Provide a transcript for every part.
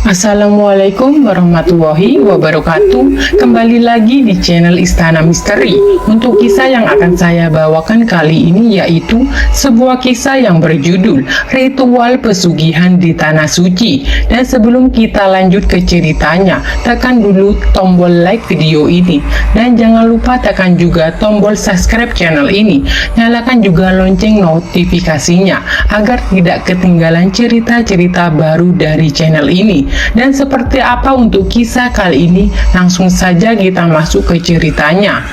Assalamualaikum warahmatullahi wabarakatuh. Kembali lagi di channel Istana Misteri. Untuk kisah yang akan saya bawakan kali ini yaitu sebuah kisah yang berjudul Ritual Pesugihan di Tanah Suci. Dan sebelum kita lanjut ke ceritanya, tekan dulu tombol like video ini dan jangan lupa tekan juga tombol subscribe channel ini. Nyalakan juga lonceng notifikasinya agar tidak ketinggalan cerita-cerita baru dari channel ini. Dan seperti apa untuk kisah kali ini? Langsung saja kita masuk ke ceritanya.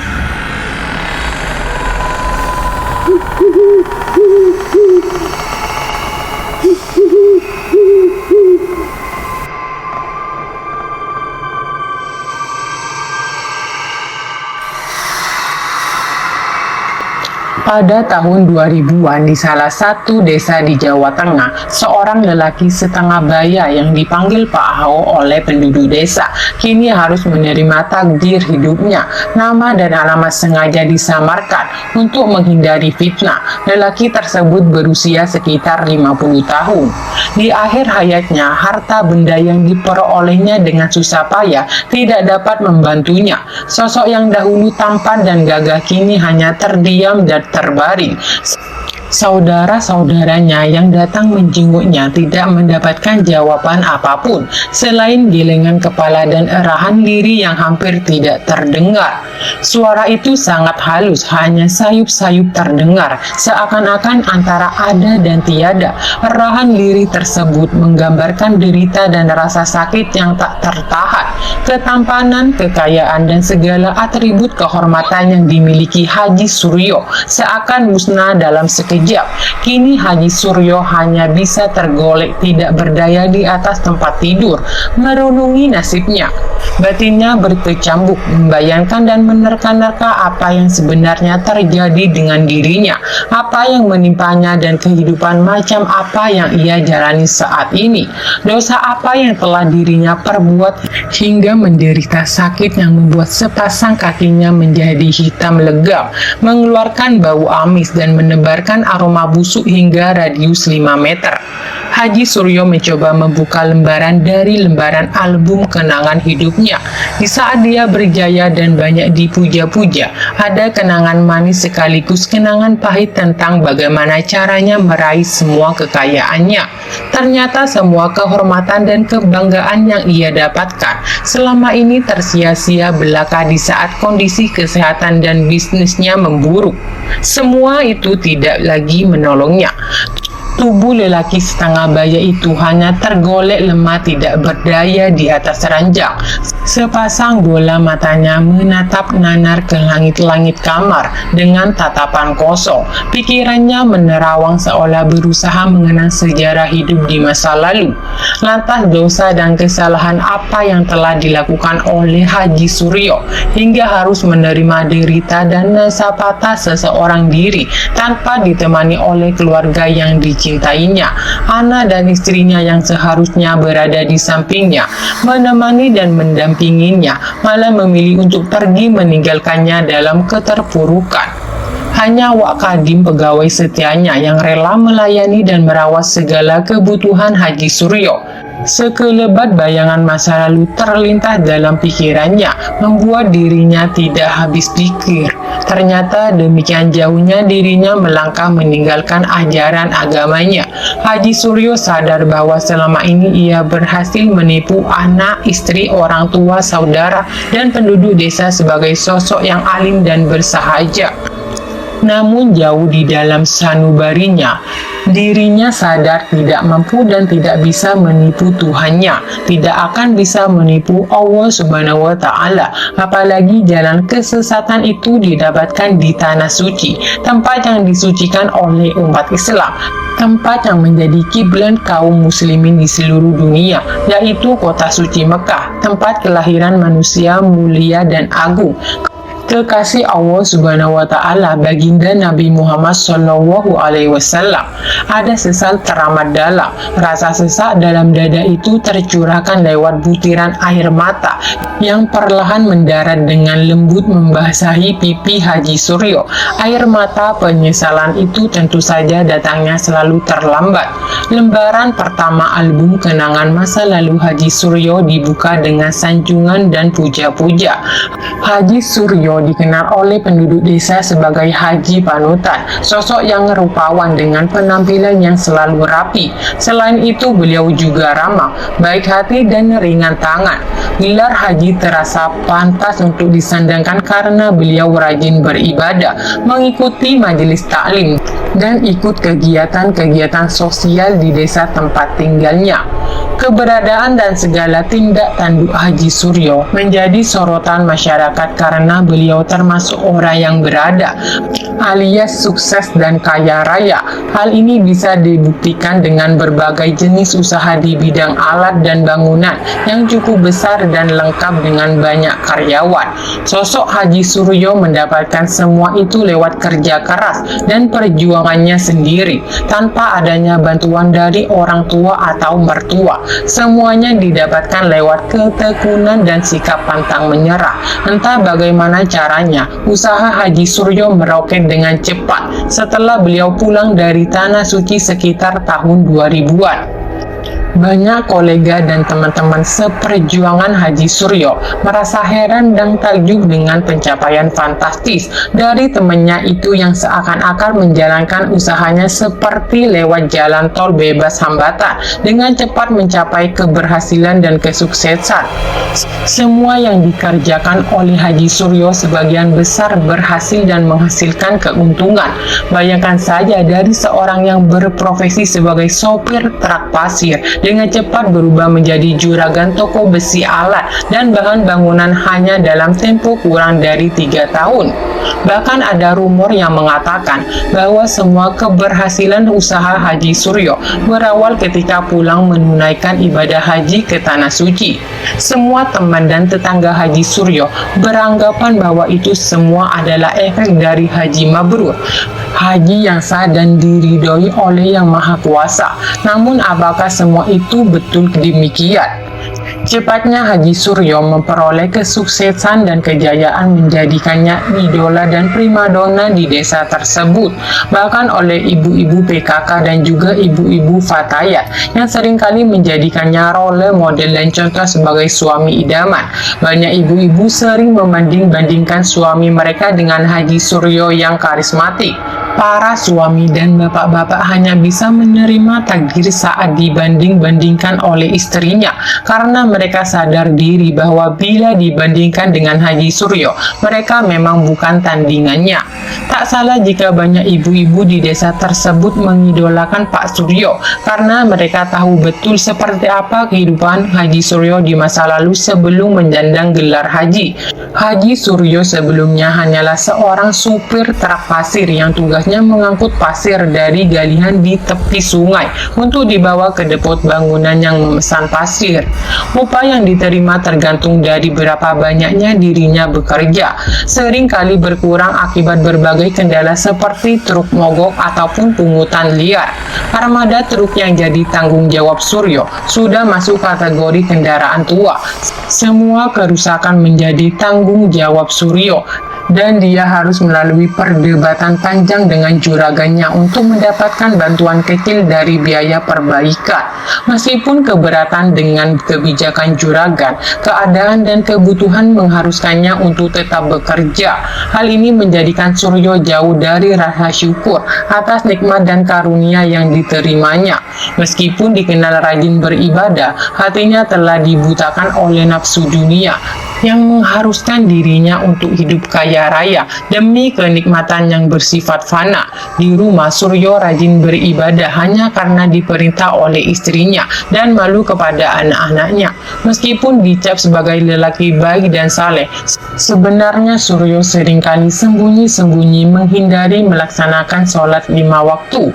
Pada tahun 2000-an di salah satu desa di Jawa Tengah, seorang lelaki setengah baya yang dipanggil Pak Hao oleh penduduk desa kini harus menerima takdir hidupnya. Nama dan alamat sengaja disamarkan untuk menghindari fitnah. Lelaki tersebut berusia sekitar 50 tahun. Di akhir hayatnya, harta benda yang diperolehnya dengan susah payah tidak dapat membantunya. Sosok yang dahulu tampan dan gagah kini hanya terdiam dan terbaring. Saudara-saudaranya yang datang menjenguknya tidak mendapatkan jawaban apapun selain gelengan kepala dan erahan lirih yang hampir tidak terdengar. Suara itu sangat halus, hanya sayup-sayup terdengar, seakan-akan antara ada dan tiada. Erahan lirih tersebut menggambarkan derita dan rasa sakit yang tak tertahan. Ketampanan, kekayaan, dan segala atribut kehormatan yang dimiliki Haji Suryo seakan musnah dalam sekejap. Kini Haji Suryo hanya bisa tergolek tidak berdaya di atas tempat tidur, merenungi nasibnya. Batinnya berkecambuk, membayangkan dan menerka-nerka apa yang sebenarnya terjadi dengan dirinya, apa yang menimpanya dan kehidupan macam apa yang ia jalani saat ini. Dosa apa yang telah dirinya perbuat hingga menderita sakit yang membuat sepasang kakinya menjadi hitam legam, mengeluarkan bau amis dan menebarkan aroma busuk hingga radius 5 meter. Haji Suryo mencoba membuka lembaran dari lembaran album kenangan hidupnya. Di saat dia berjaya dan banyak dipuja-puja, ada kenangan manis sekaligus kenangan pahit tentang bagaimana caranya meraih semua kekayaannya. Ternyata semua kehormatan dan kebanggaan yang ia dapatkan selama ini tersia-sia belaka di saat kondisi kesehatan dan bisnisnya memburuk. Semua itu tidak lagi menolongnya. Tubuh lelaki setengah baya itu hanya tergolek lemah tidak berdaya di atas ranjang. Sepasang bola matanya menatap nanar ke langit-langit kamar dengan tatapan kosong. Pikirannya menerawang seolah berusaha mengenang sejarah hidup di masa lalu. Lantas dosa dan kesalahan apa yang telah dilakukan oleh Haji Suryo hingga harus menerima derita dan nasa patah seseorang diri tanpa ditemani oleh keluarga yang dicintainya, anak dan istrinya yang seharusnya berada di sampingnya, menemani dan mendampinginya, malah memilih untuk pergi meninggalkannya dalam keterpurukan. Hanya Wak Kadim, pegawai setianya yang rela melayani dan merawat segala kebutuhan Haji Suryo. Sekelebat bayangan masa lalu terlintas dalam pikirannya, membuat dirinya tidak habis pikir. Ternyata demikian jauhnya dirinya melangkah meninggalkan ajaran agamanya. Haji Suryo sadar bahwa selama ini ia berhasil menipu anak, istri, orang tua, saudara, dan penduduk desa sebagai sosok yang alim dan bersahaja. Namun jauh di dalam sanubarinya, dirinya sadar tidak mampu dan tidak bisa menipu Tuhannya, tidak akan bisa menipu Allah Subhanahu wa Ta'ala. Apalagi jalan kesesatan itu didapatkan di Tanah Suci, tempat yang disucikan oleh umat Islam, tempat yang menjadi kiblat kaum muslimin di seluruh dunia, yaitu kota suci Mekah, tempat kelahiran manusia mulia dan agung. kekasih Allah Subhanahu wa Ta'ala, baginda Nabi Muhammad SAW. Ada sesal teramat dalam. Rasa sesak dalam dada itu tercurahkan lewat butiran air mata yang perlahan mendarat dengan lembut membasahi pipi Haji Suryo. Air mata penyesalan itu tentu saja datangnya selalu terlambat. Lembaran pertama album kenangan masa lalu Haji Suryo dibuka dengan sanjungan dan puja-puja. Haji Suryo dikenal oleh penduduk desa sebagai Haji Panutan, sosok yang rupawan dengan penampilan yang selalu rapi. Selain itu, beliau juga ramah, baik hati dan ringan tangan. Gelar Haji terasa pantas untuk disandangkan karena beliau rajin beribadah, mengikuti majelis taklim, dan ikut kegiatan-kegiatan sosial di desa tempat tinggalnya. Keberadaan dan segala tindak tanduk Haji Suryo menjadi sorotan masyarakat karena beliau termasuk orang yang berada, alias sukses dan kaya raya. Hal ini bisa dibuktikan dengan berbagai jenis usaha di bidang alat dan bangunan yang cukup besar dan lengkap dengan banyak karyawan. Sosok Haji Suryo mendapatkan semua itu lewat kerja keras dan perjuangannya sendiri, tanpa adanya bantuan dari orang tua atau mertua. Semuanya didapatkan lewat ketekunan dan sikap pantang menyerah. Entah bagaimana caranya, usaha Haji Suryo meroket dengan cepat setelah beliau pulang dari Tanah Suci sekitar tahun 2000-an. Banyak kolega dan teman-teman seperjuangan Haji Suryo merasa heran dan takjub dengan pencapaian fantastis dari temannya itu yang seakan-akan menjalankan usahanya seperti lewat jalan tol bebas hambatan dengan cepat mencapai keberhasilan dan kesuksesan. Semua yang dikerjakan oleh Haji Suryo sebagian besar berhasil dan menghasilkan keuntungan. Bayangkan saja dari seorang yang berprofesi sebagai sopir truk pasir dengan cepat berubah menjadi juragan toko besi alat dan bahan bangunan hanya dalam tempo kurang dari 3 tahun. Bahkan ada rumor yang mengatakan bahwa semua keberhasilan usaha Haji Suryo berawal ketika pulang menunaikan ibadah haji ke Tanah Suci. Semua teman dan tetangga Haji Suryo beranggapan bahwa itu semua adalah efek dari haji mabrur, haji yang sah dan diridhoi oleh Yang Maha Kuasa. Namun apakah semua itu betul demikian? Cepatnya Haji Suryo memperoleh kesuksesan dan kejayaan menjadikannya idola dan primadona di desa tersebut, bahkan oleh ibu-ibu PKK dan juga ibu-ibu Fatayat yang seringkali menjadikannya role model dan contoh sebagai suami idaman. Banyak ibu-ibu sering membanding-bandingkan suami mereka dengan Haji Suryo yang karismatik. Para suami dan bapak-bapak hanya bisa menerima takdir saat dibanding-bandingkan oleh istrinya, karena mereka sadar diri bahwa bila dibandingkan dengan Haji Suryo, mereka memang bukan tandingannya. Tak salah jika banyak ibu-ibu di desa tersebut mengidolakan Pak Suryo, karena mereka tahu betul seperti apa kehidupan Haji Suryo di masa lalu sebelum menyandang gelar haji. Haji Suryo sebelumnya hanyalah seorang supir truk pasir yang tugasnya mengangkut pasir dari galian di tepi sungai untuk dibawa ke depot bangunan yang memesan pasir. Upah yang diterima tergantung dari berapa banyaknya dirinya bekerja. Sering kali berkurang akibat berbagai kendala seperti truk mogok ataupun pungutan liar. Armada truk yang jadi tanggung jawab Suryo sudah masuk kategori kendaraan tua. Semua kerusakan menjadi tanggung jawab Suryo, dan dia harus melalui perdebatan panjang dengan juragannya untuk mendapatkan bantuan kecil dari biaya perbaikan. Meskipun keberatan dengan kebijakan juragan, keadaan dan kebutuhan mengharuskannya untuk tetap bekerja. Hal ini menjadikan Suryo jauh dari rasa syukur atas nikmat dan karunia yang diterimanya. Meskipun dikenal rajin beribadah, hatinya telah dibutakan oleh nafsu dunia yang mengharuskan dirinya untuk hidup kaya raya demi kenikmatan yang bersifat fana. Di rumah, Suryo rajin beribadah hanya karena diperintah oleh istrinya dan malu kepada anak-anaknya. Meskipun dicap sebagai lelaki baik dan saleh, sebenarnya Suryo seringkali sembunyi-sembunyi menghindari melaksanakan sholat 5 waktu.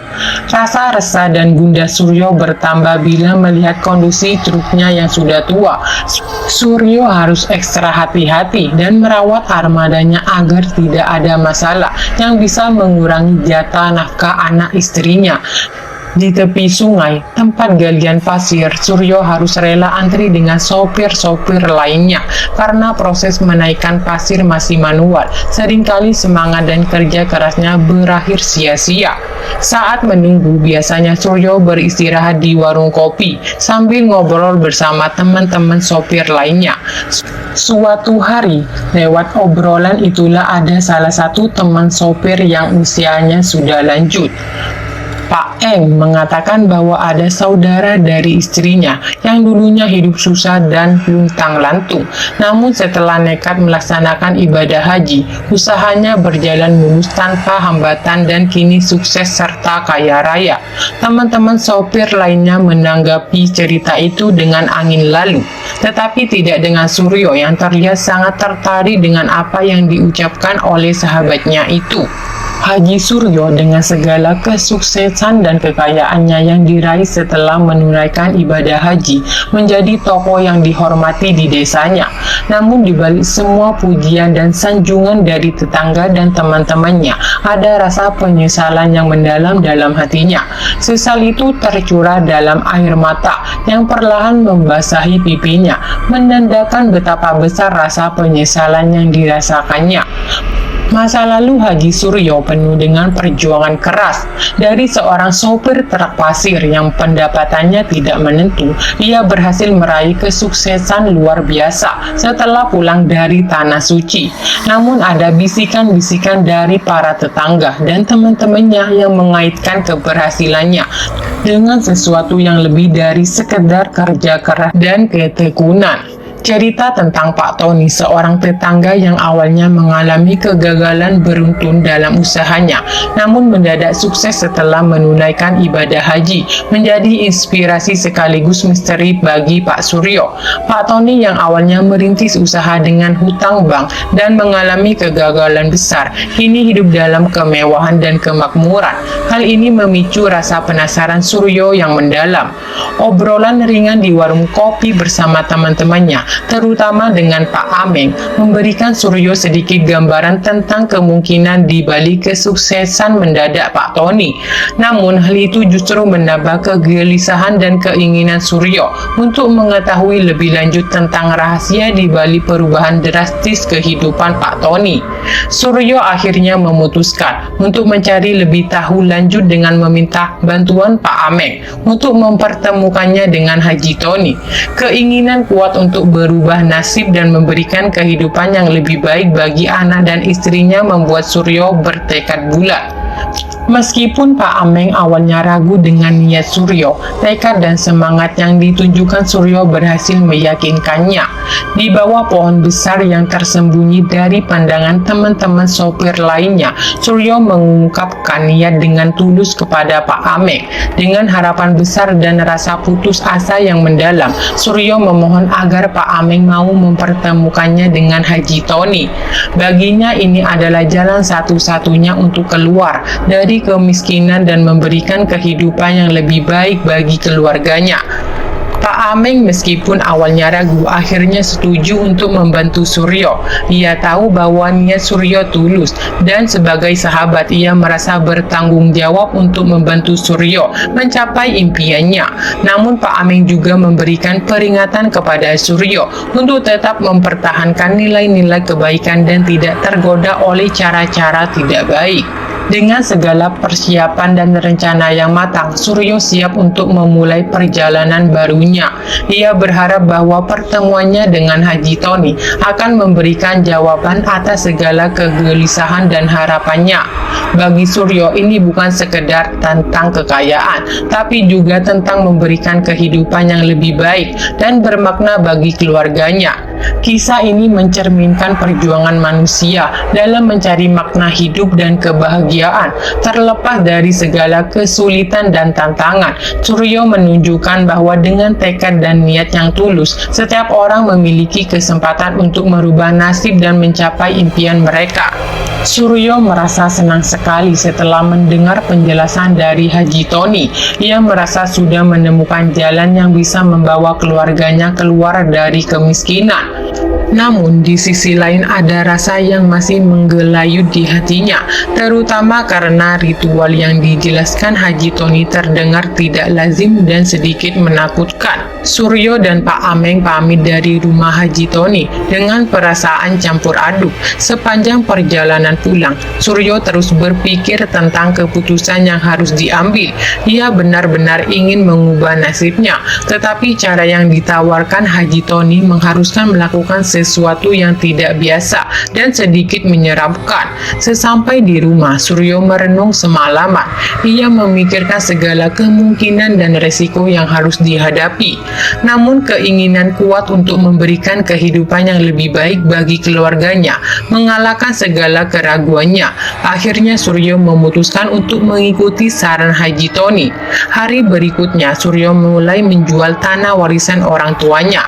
Rasa resah dan gundah Suryo bertambah bila melihat kondisi truknya yang sudah tua. Suryo harus ekstra hati-hati dan merawat armadanya agar tidak ada masalah yang bisa mengurangi jatah nafkah anak istrinya. Di tepi sungai, tempat galian pasir, Suryo harus rela antri dengan sopir-sopir lainnya karena proses menaikkan pasir masih manual. Seringkali semangat dan kerja kerasnya berakhir sia-sia. Saat menunggu, biasanya Suryo beristirahat di warung kopi sambil ngobrol bersama teman-teman sopir lainnya. Suatu hari, lewat obrolan itulah ada salah satu teman sopir yang usianya sudah lanjut. Pak Eng mengatakan bahwa ada saudara dari istrinya yang dulunya hidup susah dan luntang-lantung. Namun setelah nekat melaksanakan ibadah haji, usahanya berjalan mulus tanpa hambatan dan kini sukses serta kaya raya. Teman-teman sopir lainnya menanggapi cerita itu dengan angin lalu, tetapi tidak dengan Suryo yang terlihat sangat tertarik dengan apa yang diucapkan oleh sahabatnya itu. Haji Suryo dengan segala kesuksesan dan kekayaannya yang diraih setelah menunaikan ibadah haji menjadi tokoh yang dihormati di desanya. Namun di balik semua pujian dan sanjungan dari tetangga dan teman-temannya, ada rasa penyesalan yang mendalam dalam hatinya. Sesal itu tercurah dalam air mata yang perlahan membasahi pipinya, menandakan betapa besar rasa penyesalan yang dirasakannya. Masa lalu Haji Suryo penuh dengan perjuangan keras. Dari seorang sopir truk pasir yang pendapatannya tidak menentu, ia berhasil meraih kesuksesan luar biasa setelah pulang dari Tanah Suci. Namun ada bisikan-bisikan dari para tetangga dan teman-temannya yang mengaitkan keberhasilannya dengan sesuatu yang lebih dari sekedar kerja keras dan ketekunan. Cerita tentang Pak Tony, seorang tetangga yang awalnya mengalami kegagalan beruntun dalam usahanya, namun mendadak sukses setelah menunaikan ibadah haji, menjadi inspirasi sekaligus misteri bagi Pak Suryo. Pak Tony yang awalnya merintis usaha dengan hutang bank dan mengalami kegagalan besar, kini hidup dalam kemewahan dan kemakmuran. Hal ini memicu rasa penasaran Suryo yang mendalam. Obrolan ringan di warung kopi bersama teman-temannya, terutama dengan Pak Ameng, memberikan Suryo sedikit gambaran tentang kemungkinan di balik kesuksesan mendadak Pak Tony. Namun hal itu justru menambah kegelisahan dan keinginan Suryo untuk mengetahui lebih lanjut tentang rahasia di balik perubahan drastis kehidupan Pak Tony. Suryo akhirnya memutuskan untuk mencari lebih tahu lanjut dengan meminta bantuan Pak Ameng untuk mempertemukannya dengan Haji Tony. Keinginan kuat untuk berubah nasib dan memberikan kehidupan yang lebih baik bagi anak dan istrinya membuat Suryo bertekad bulat. Meskipun Pak Ameng awalnya ragu dengan niat Suryo, tekad dan semangat yang ditunjukkan Suryo berhasil meyakinkannya. Di bawah pohon besar yang tersembunyi dari pandangan teman-teman sopir lainnya, Suryo mengungkapkan niat dengan tulus kepada Pak Ameng. Dengan harapan besar dan rasa putus asa yang mendalam, Suryo memohon agar Pak Ameng mau mempertemukannya dengan Haji Tony. Baginya ini adalah jalan satu-satunya untuk keluar dari kemiskinan dan memberikan kehidupan yang lebih baik bagi keluarganya. Pak Ameng meskipun awalnya ragu, akhirnya setuju untuk membantu Suryo. Ia tahu bahwa niat Suryo tulus dan sebagai sahabat ia merasa bertanggung jawab untuk membantu Suryo mencapai impiannya. Namun Pak Ameng juga memberikan peringatan kepada Suryo untuk tetap mempertahankan nilai-nilai kebaikan dan tidak tergoda oleh cara-cara tidak baik. Dengan segala persiapan dan rencana yang matang, Suryo siap untuk memulai perjalanan barunya. Ia berharap bahwa pertemuannya dengan Haji Tony akan memberikan jawaban atas segala kegelisahan dan harapannya. Bagi Suryo, ini bukan sekedar tentang kekayaan, tapi juga tentang memberikan kehidupan yang lebih baik dan bermakna bagi keluarganya. Kisah ini mencerminkan perjuangan manusia dalam mencari makna hidup dan kebahagiaan. Terlepas dari segala kesulitan dan tantangan, Suryo menunjukkan bahwa dengan tekad dan niat yang tulus, setiap orang memiliki kesempatan untuk merubah nasib dan mencapai impian mereka. Suryo merasa senang sekali setelah mendengar penjelasan dari Haji Tony. Ia merasa sudah menemukan jalan yang bisa membawa keluarganya keluar dari kemiskinan. Namun di sisi lain ada rasa yang masih menggelayut di hatinya, terutama karena ritual yang dijelaskan Haji Tony terdengar tidak lazim dan sedikit menakutkan. Suryo dan Pak Ameng pamit dari rumah Haji Tony dengan perasaan campur aduk. Sepanjang perjalanan pulang, Suryo terus berpikir tentang keputusan yang harus diambil. Ia benar-benar ingin mengubah nasibnya, tetapi cara yang ditawarkan Haji Tony mengharuskan melakukan sesuatu yang tidak biasa dan sedikit menyeramkan. Sesampai di rumah, Suryo merenung semalaman. Ia memikirkan segala kemungkinan dan resiko yang harus dihadapi. Namun keinginan kuat untuk memberikan kehidupan yang lebih baik bagi keluarganya mengalahkan segala keraguannya. Akhirnya Suryo memutuskan untuk mengikuti saran Haji Tony. Hari berikutnya, Suryo mulai menjual tanah warisan orang tuanya.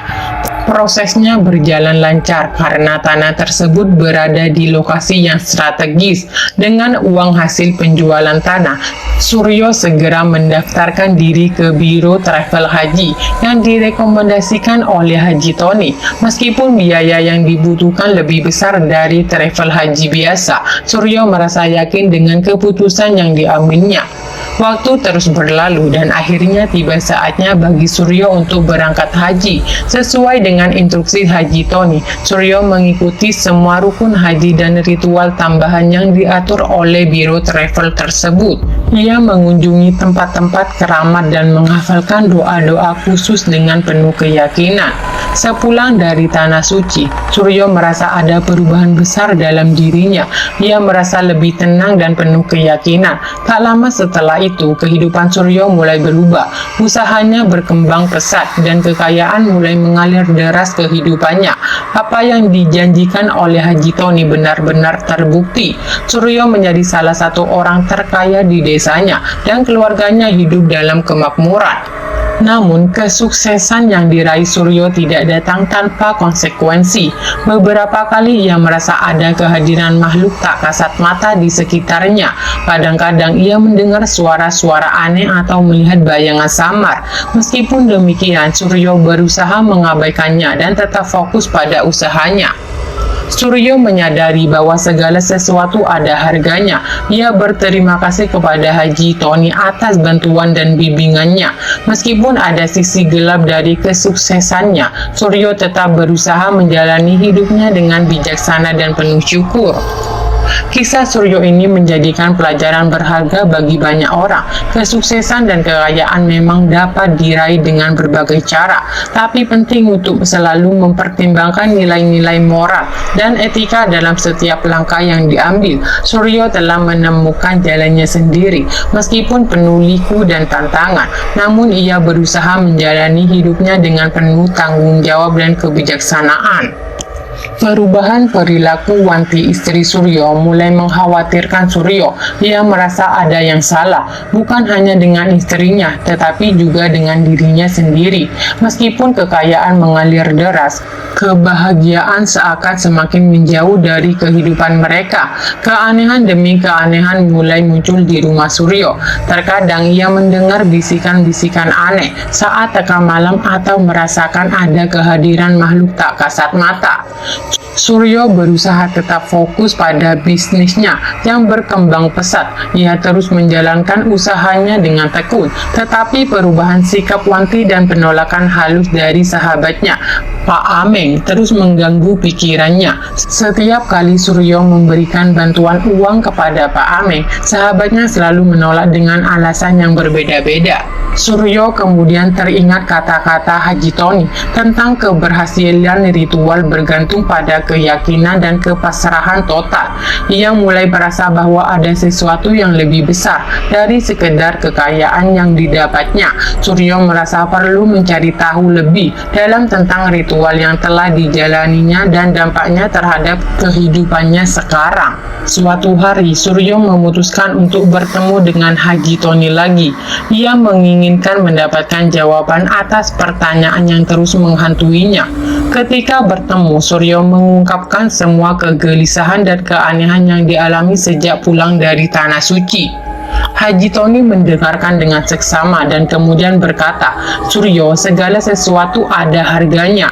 Prosesnya berjalan lancar karena tanah tersebut berada di lokasi yang strategis. Dengan uang hasil penjualan tanah, Suryo segera mendaftarkan diri ke Biro Travel Haji yang direkomendasikan oleh Haji Tony. Meskipun biaya yang dibutuhkan lebih besar dari travel haji biasa, Suryo merasa yakin dengan keputusan yang diambilnya. Waktu terus berlalu dan akhirnya tiba saatnya bagi Suryo untuk berangkat haji. Sesuai dengan instruksi Haji Tony, Suryo mengikuti semua rukun haji dan ritual tambahan yang diatur oleh Biro Travel tersebut. Ia mengunjungi tempat-tempat keramat dan menghafalkan doa-doa khusus dengan penuh keyakinan. Sepulang dari Tanah Suci, Suryo merasa ada perubahan besar dalam dirinya. Ia merasa lebih tenang dan penuh keyakinan. Tak lama setelah itu, kehidupan Suryo mulai berubah. Usahanya berkembang pesat dan kekayaan mulai mengalir deras kehidupannya. Apa yang dijanjikan oleh Haji Tony benar-benar terbukti. Suryo menjadi salah satu orang terkaya di desanya dan keluarganya hidup dalam kemakmuran. Namun, kesuksesan yang diraih Suryo tidak datang tanpa konsekuensi. Beberapa kali ia merasa ada kehadiran makhluk tak kasat mata di sekitarnya. Kadang-kadang ia mendengar suara-suara aneh atau melihat bayangan samar. Meskipun demikian, Suryo berusaha mengabaikannya dan tetap fokus pada usahanya. Suryo menyadari bahwa segala sesuatu ada harganya. Ia berterima kasih kepada Haji Tony atas bantuan dan bimbingannya. Meskipun ada sisi gelap dari kesuksesannya, Suryo tetap berusaha menjalani hidupnya dengan bijaksana dan penuh syukur. Kisah Suryo ini menjadikan pelajaran berharga bagi banyak orang. Kesuksesan dan kekayaan memang dapat diraih dengan berbagai cara, tapi penting untuk selalu mempertimbangkan nilai-nilai moral dan etika dalam setiap langkah yang diambil. Suryo telah menemukan jalannya sendiri, meskipun penuh liku dan tantangan, namun ia berusaha menjalani hidupnya dengan penuh tanggung jawab dan kebijaksanaan. Perubahan perilaku Wanti, istri Suryo, mulai mengkhawatirkan Suryo. Ia merasa ada yang salah, bukan hanya dengan istrinya, tetapi juga dengan dirinya sendiri. Meskipun kekayaan mengalir deras, kebahagiaan seakan semakin menjauh dari kehidupan mereka. Keanehan demi keanehan mulai muncul di rumah Suryo. Terkadang ia mendengar bisikan-bisikan aneh saat tengah malam atau merasakan ada kehadiran makhluk tak kasat mata. Suryo berusaha tetap fokus pada bisnisnya yang berkembang pesat. Ia terus menjalankan usahanya dengan tekun, tetapi perubahan sikap Wanti dan penolakan halus dari sahabatnya, Pak Ameng, terus mengganggu pikirannya. Setiap kali Suryo memberikan bantuan uang kepada Pak Ameng, sahabatnya selalu menolak dengan alasan yang berbeda-beda. Suryo kemudian teringat kata-kata Haji Tony tentang keberhasilan ritual bergantung pada keyakinan dan kepasrahan total. Ia mulai merasa bahwa ada sesuatu yang lebih besar dari sekedar kekayaan yang didapatnya. Suryo merasa perlu mencari tahu lebih dalam tentang ritual yang telah dijalaninya dan dampaknya terhadap kehidupannya sekarang. Suatu hari, Suryo memutuskan untuk bertemu dengan Haji Tony lagi. Ia menginginkan mendapatkan jawaban atas pertanyaan yang terus menghantuinya. Ketika bertemu, Suryo mengungkapkan semua kegelisahan dan keanehan yang dialami sejak pulang dari Tanah Suci. Haji Tony mendengarkan dengan seksama dan kemudian berkata, "Suryo, segala sesuatu ada harganya.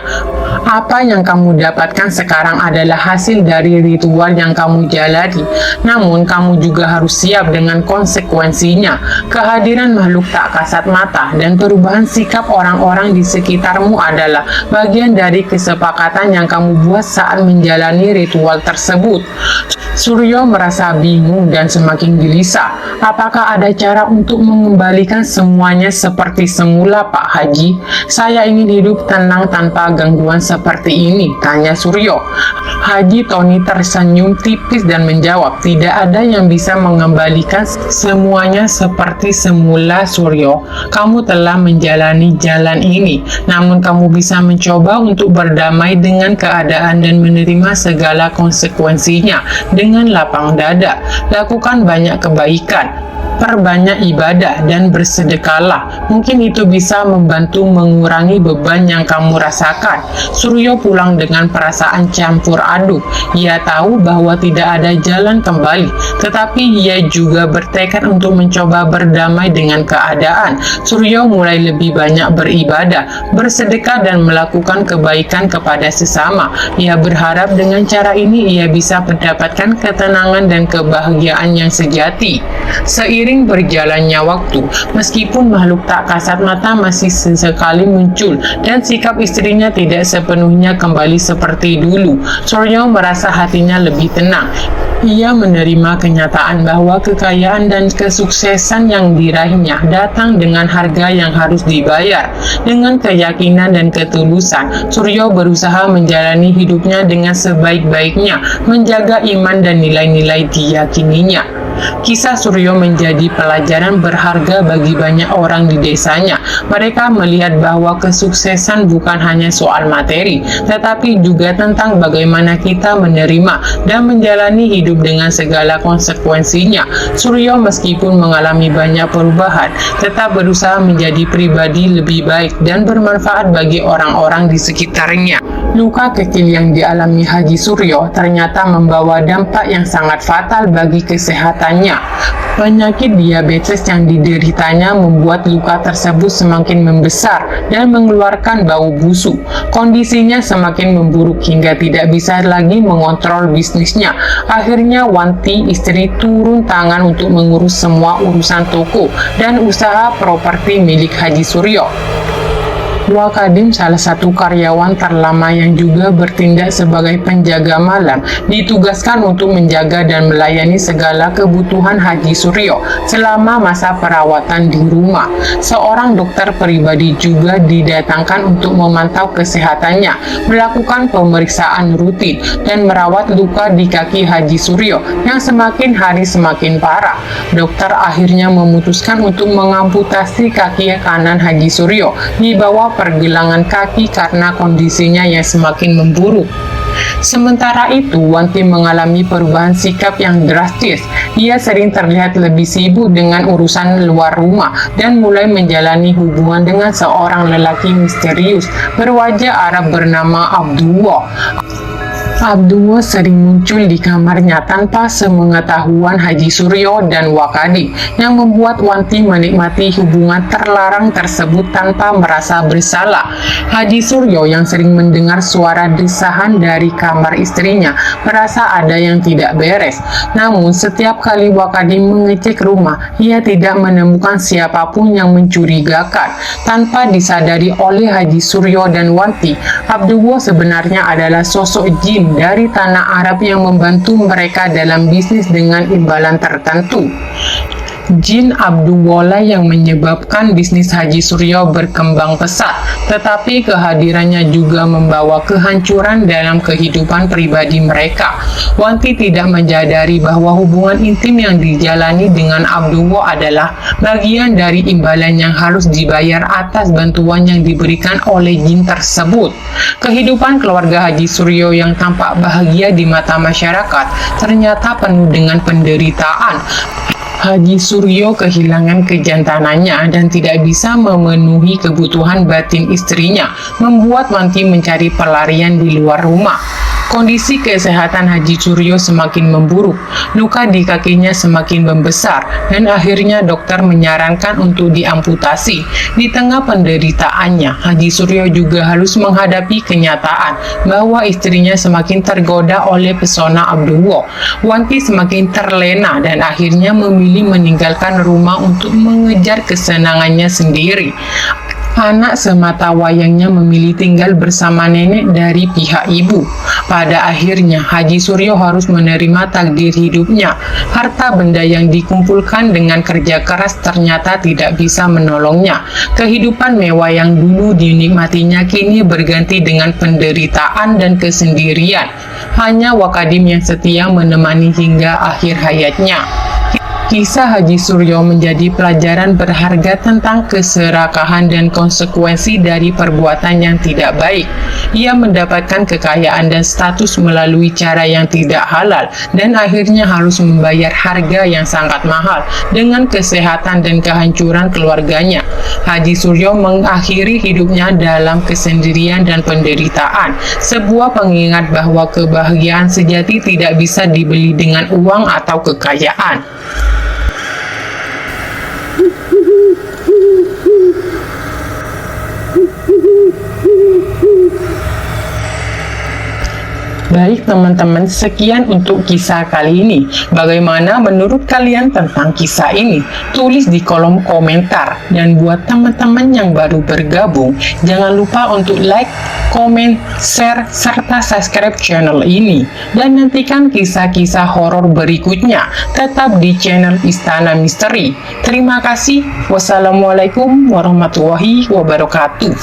Apa yang kamu dapatkan sekarang adalah hasil dari ritual yang kamu jalani. Namun, kamu juga harus siap dengan konsekuensinya. Kehadiran makhluk tak kasat mata dan perubahan sikap orang-orang di sekitarmu adalah bagian dari kesepakatan yang kamu buat saat menjalani ritual tersebut." Suryo merasa bingung dan semakin gelisah. "Apakah ada cara untuk mengembalikan semuanya seperti semula, Pak Haji? Saya ingin hidup tenang tanpa gangguan seperti ini," tanya Suryo. Haji Tony tersenyum tipis dan menjawab, "Tidak ada yang bisa mengembalikan semuanya seperti semula, Suryo. Kamu telah menjalani jalan ini, namun kamu bisa mencoba untuk berdamai dengan keadaan dan menerima segala konsekuensinya dengan lapang dada. Lakukan banyak kebaikan, perbanyak ibadah, dan bersedekahlah. Mungkin itu bisa membantu mengurangi beban yang kamu rasakan." Suryo pulang dengan perasaan campur aduk. Ia tahu bahwa tidak ada jalan kembali, tetapi ia juga bertekad untuk mencoba berdamai dengan keadaan. Suryo mulai lebih banyak beribadah, bersedekah, dan melakukan kebaikan kepada sesama. Ia berharap dengan cara ini ia bisa mendapatkan ketenangan dan kebahagiaan yang sejati. Seiring berjalannya waktu, meskipun makhluk tak kasat mata masih sesekali muncul dan sikap istrinya tidak sepenuhnya kembali seperti dulu, Suryo merasa hatinya lebih tenang. Ia menerima kenyataan bahwa kekayaan dan kesuksesan yang diraihnya datang dengan harga yang harus dibayar. Dengan keyakinan dan ketulusan, Suryo berusaha menjalani hidupnya dengan sebaik-baiknya, menjaga iman dan nilai-nilai diyakininya. Kisah Suryo menjadi pelajaran berharga bagi banyak orang di desanya. Mereka melihat bahwa kesuksesan bukan hanya soal materi, tetapi juga tentang bagaimana kita menerima dan menjalani hidup dengan segala konsekuensinya. Suryo meskipun mengalami banyak perubahan, tetap berusaha menjadi pribadi lebih baik dan bermanfaat bagi orang-orang di sekitarnya. Luka kecil yang dialami Haji Suryo ternyata membawa dampak yang sangat fatal bagi kesehatannya. Penyakit diabetes yang dideritanya membuat luka tersebut semakin membesar dan mengeluarkan bau busuk. Kondisinya semakin memburuk hingga tidak bisa lagi mengontrol bisnisnya. Akhirnya Wanti, istri, turun tangan untuk mengurus semua urusan toko dan usaha properti milik Haji Suryo. Wakadim, salah satu karyawan terlama yang juga bertindak sebagai penjaga malam, ditugaskan untuk menjaga dan melayani segala kebutuhan Haji Suryo selama masa perawatan di rumah. Seorang dokter pribadi juga didatangkan untuk memantau kesehatannya, melakukan pemeriksaan rutin, dan merawat luka di kaki Haji Suryo yang semakin hari semakin parah. Dokter akhirnya memutuskan untuk mengamputasi kaki kanan Haji Suryo di bawah pergelangan kaki karena kondisinya yang semakin memburuk. Sementara itu, Wanti mengalami perubahan sikap yang drastis. Ia sering terlihat lebih sibuk dengan urusan luar rumah dan mulai menjalani hubungan dengan seorang lelaki misterius berwajah Arab bernama Abdullah. Abdullah sering muncul di kamarnya tanpa sepengetahuan Haji Suryo dan Wakadi, yang membuat Wanti menikmati hubungan terlarang tersebut tanpa merasa bersalah. Haji Suryo yang sering mendengar suara desahan dari kamar istrinya merasa ada yang tidak beres. Namun setiap kali Wakadi mengecek rumah, ia tidak menemukan siapapun yang mencurigakan. Tanpa disadari oleh Haji Suryo dan Wanti, Abdullah sebenarnya adalah sosok jin dari tanah Arab yang membantu mereka dalam bisnis dengan imbalan tertentu. Jin Abdullah yang menyebabkan bisnis Haji Suryo berkembang pesat, tetapi kehadirannya juga membawa kehancuran dalam kehidupan pribadi mereka. Wanti tidak menyadari bahwa hubungan intim yang dijalani dengan Abdullah adalah bagian dari imbalan yang harus dibayar atas bantuan yang diberikan oleh jin tersebut. Kehidupan keluarga Haji Suryo yang tampak bahagia di mata masyarakat ternyata penuh dengan penderitaan. Haji Suryo kehilangan kejantanannya dan tidak bisa memenuhi kebutuhan batin istrinya, membuat Wanti mencari pelarian di luar rumah. Kondisi kesehatan Haji Suryo semakin memburuk, luka di kakinya semakin membesar, dan akhirnya dokter menyarankan untuk diamputasi. Di tengah penderitaannya, Haji Suryo juga harus menghadapi kenyataan bahwa istrinya semakin tergoda oleh pesona Abdullah. Wangki semakin terlena dan akhirnya memilih meninggalkan rumah untuk mengejar kesenangannya sendiri. Anak semata wayangnya memilih tinggal bersama nenek dari pihak ibu. Pada akhirnya, Haji Suryo harus menerima takdir hidupnya. Harta benda yang dikumpulkan dengan kerja keras ternyata tidak bisa menolongnya. Kehidupan mewah yang dulu dinikmatinya kini berganti dengan penderitaan dan kesendirian. Hanya Wakadim yang setia menemani hingga akhir hayatnya. Kisah Haji Suryo menjadi pelajaran berharga tentang keserakahan dan konsekuensi dari perbuatan yang tidak baik. Ia mendapatkan kekayaan dan status melalui cara yang tidak halal dan akhirnya harus membayar harga yang sangat mahal dengan kesehatan dan kehancuran keluarganya. Haji Suryo mengakhiri hidupnya dalam kesendirian dan penderitaan, sebuah pengingat bahwa kebahagiaan sejati tidak bisa dibeli dengan uang atau kekayaan. Baik teman-teman, sekian untuk kisah kali ini. Bagaimana menurut kalian tentang kisah ini? Tulis di kolom komentar. Dan buat teman-teman yang baru bergabung, jangan lupa untuk like, komen, share, serta subscribe channel ini. Dan nantikan kisah-kisah horor berikutnya tetap di channel Istana Misteri. Terima kasih. Wassalamualaikum warahmatullahi wabarakatuh.